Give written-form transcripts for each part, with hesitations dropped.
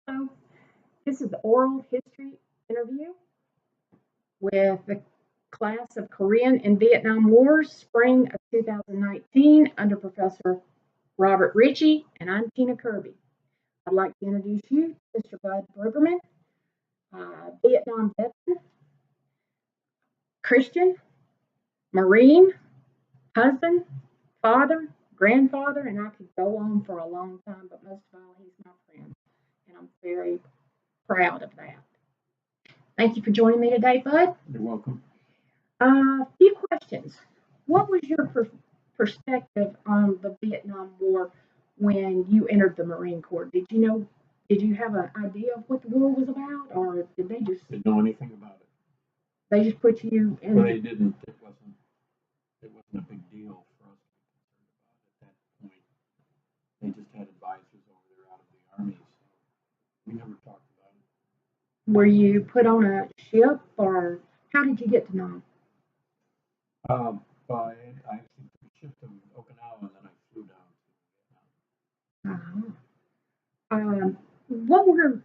Hello. This is the oral history interview with the class of Korean and Vietnam Wars, spring of 2019, under Professor Robert Ritchie, and I'm Tina Kirby. I'd like to introduce you to Mr. Bud Brueggemann, Vietnam veteran, Christian, Marine, husband, father, grandfather, and I could go on for a long time, but most of all, he's my friend, and I'm very proud of that. Thank you for joining me today, Bud. You're welcome. A few questions. What was your perspective on the Vietnam War when you entered the Marine Corps? Did you have an idea of what the war was about, or did they just Didn't know anything about it. they just put you in? Well, they didn't. It wasn't a big deal for us to be concerned about at that point. They just had advisors over there out of the army, so we never talked about it. Were you put on a ship, or how did you get to know? But I actually took a ship to Okinawa, and then I flew down to Vietnam. What were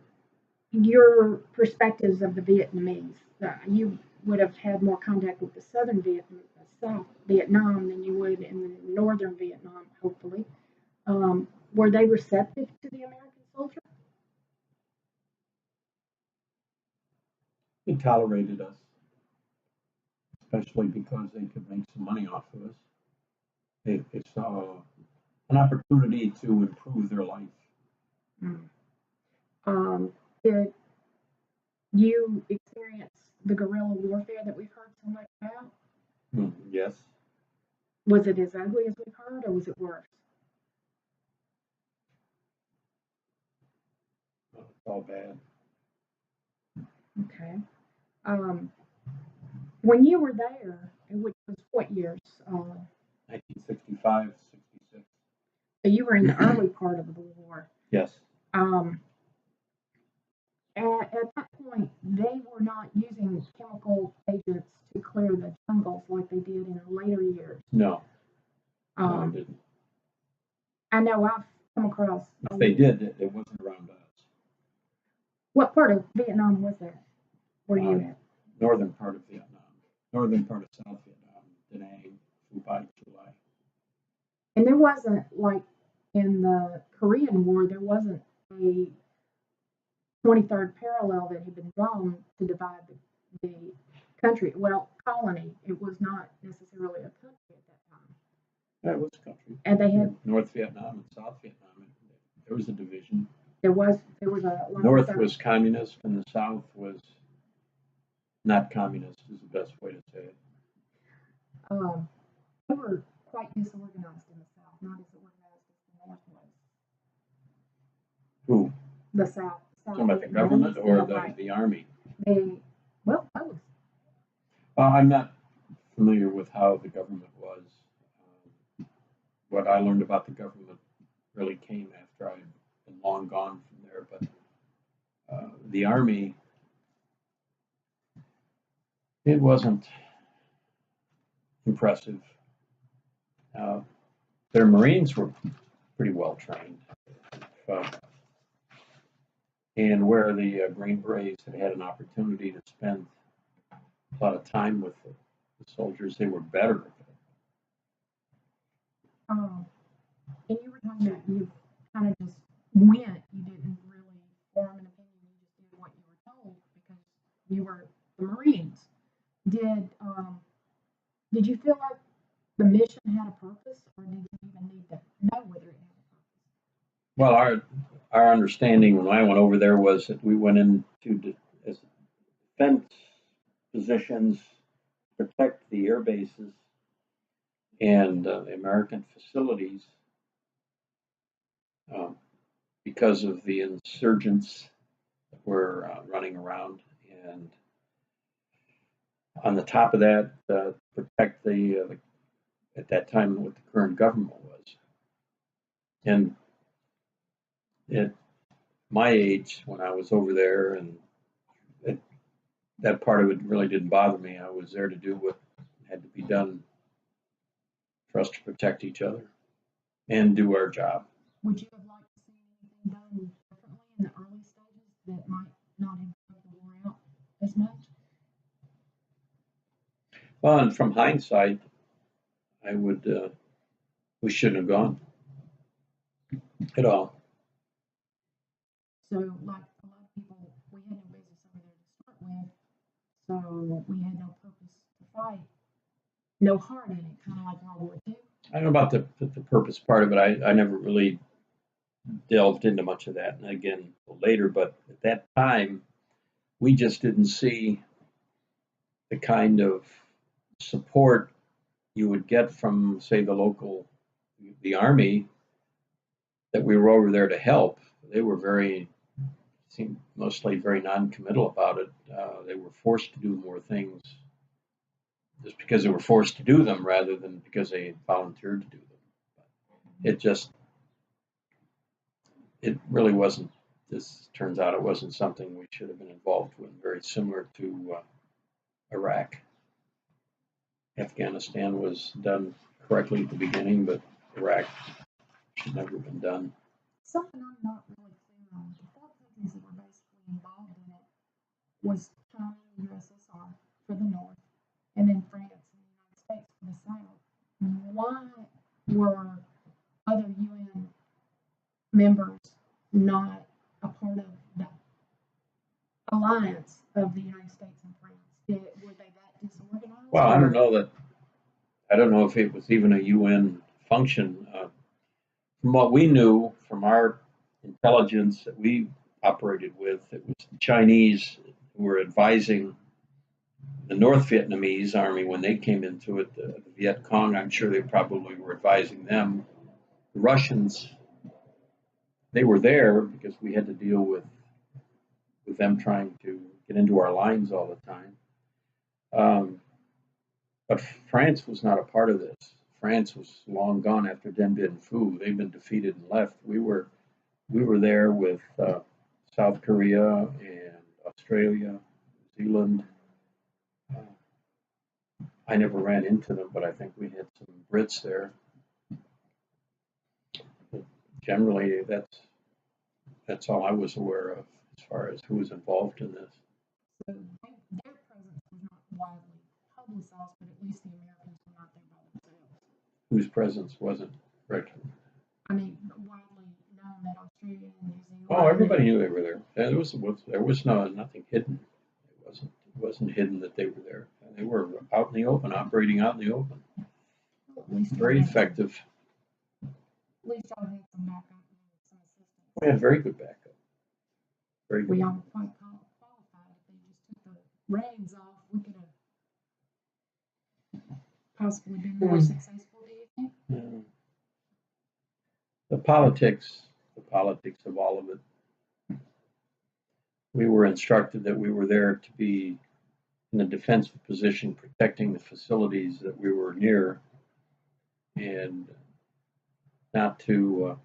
your perspectives of the Vietnamese? You would have had more contact with the South Vietnam than you would in the northern Vietnam, hopefully. Were they receptive to the American soldier? They tolerated us, especially because they could make some money off of us. They saw an opportunity to improve their life. Did you experience the guerrilla warfare that we've heard so much about? Yes. Was it as ugly as we've heard, or was it worse? It's all bad. Okay. When you were there, which was what years? 1965, 66. So you were in the early part of the war. Yes. At that point, they were not using chemical agents to clear the jungles like they did in later years. No, they didn't. I know I've come across. If they did, it wasn't around us. What part of Vietnam was that? Were you at? Northern part of Vietnam. Northern part of South Vietnam. Da Nang, Phu Bai, Chulai. And there wasn't, like in the Korean War, there wasn't a 23rd parallel that had been drawn to divide the country. Well, colony. It was not necessarily a country at that time. Yeah, it was a country. And they had North Vietnam and South Vietnam. There was a division. There was a North was communist, and the South was not communist. Is the best way to say it. They were quite disorganized in the South, not as organized as the North was. Who? The South. Talking about the government or the army? Both. I'm not familiar with how the government was. What I learned about the government really came after I'd been long gone from there. But the army, it wasn't impressive. Their Marines were pretty well trained. And where the Green Berets had an opportunity to spend a lot of time with the soldiers, they were better at it. And you were talking about you kind of just went. You didn't really form an opinion. You just did what you were told because you were the Marines. Did you feel like the mission had a purpose, or did you even need to know whether it had a purpose? Well, our understanding when I went over there was that we went into as defense positions, protect the air bases and the American facilities because of the insurgents that were running around, and on the top of that, protect the at that time what the current government was. And at my age, when I was over there, and that part of it really didn't bother me. I was there to do what had to be done for us to protect each other and do our job. Would you have liked to see anything done differently in the early stages Well, and from hindsight, I would, we shouldn't have gone at all. So, like a lot of people, we had no business over there to start with, so we had no purpose to fight, no heart in it, kind of like World War II. I don't know about the purpose part of it. I never really delved into much of that, and again later. But at that time, we just didn't see the kind of support you would get from, say, the Army, that we were over there to help. They were seemed mostly very non-committal about it. They were forced to do more things just because they were forced to do them rather than because they volunteered to do them. It just, it really wasn't, this turns out it wasn't something we should have been involved with, very similar to Iraq. Afghanistan was done correctly at the beginning, but Iraq should never have been done. Something I'm not really clear on, the four countries that were basically involved in it was China and USSR for the North, and then France and the United States for the South. Why were other UN members not a part of the alliance of the United States and France? Were they that disorganized? Well, I don't know if it was even a UN function. From what we knew from our intelligence that we operated with, it was the Chinese who were advising the North Vietnamese army when they came into it. The Viet Cong, I'm sure they probably were advising them. The Russians, they were there because we had to deal with them trying to get into our lines all the time. But France was not a part of this. France was long gone after Dien Bien Phu. They'd been defeated and left. We were there with South Korea and Australia, New Zealand. I never ran into them, but I think we had some Brits there. But generally, that's all I was aware of as far as who was involved in this. So their presence was not widely publicized, but at least the Americans were not there by themselves. Whose presence wasn't right? I mean, widely known that Australia and New Zealand. Oh, everybody knew they were there. There was nothing hidden. It wasn't hidden that they were there. They were out in the open, operating out in the open. Well, at least Very effective. At least y'all had some backup and some assistance. We had very good backup. Very good. We all quite qualified. If they just took the reins off, we could have possibly been more successful, do you think? Yeah. The politics of all of it. We were instructed that we were there to be in a defensive position, protecting the facilities that we were near, and not to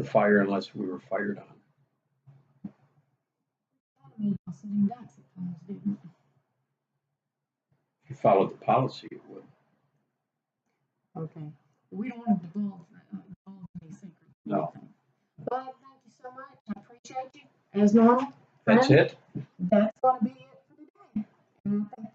fire unless we were fired on. Sitting ducks at times, didn't it? If you followed the policy, it would. Okay. We don't want to divulge any secrets. No. But thank you so much. I appreciate you. As normal. That's it? That's going to be it for today. And I think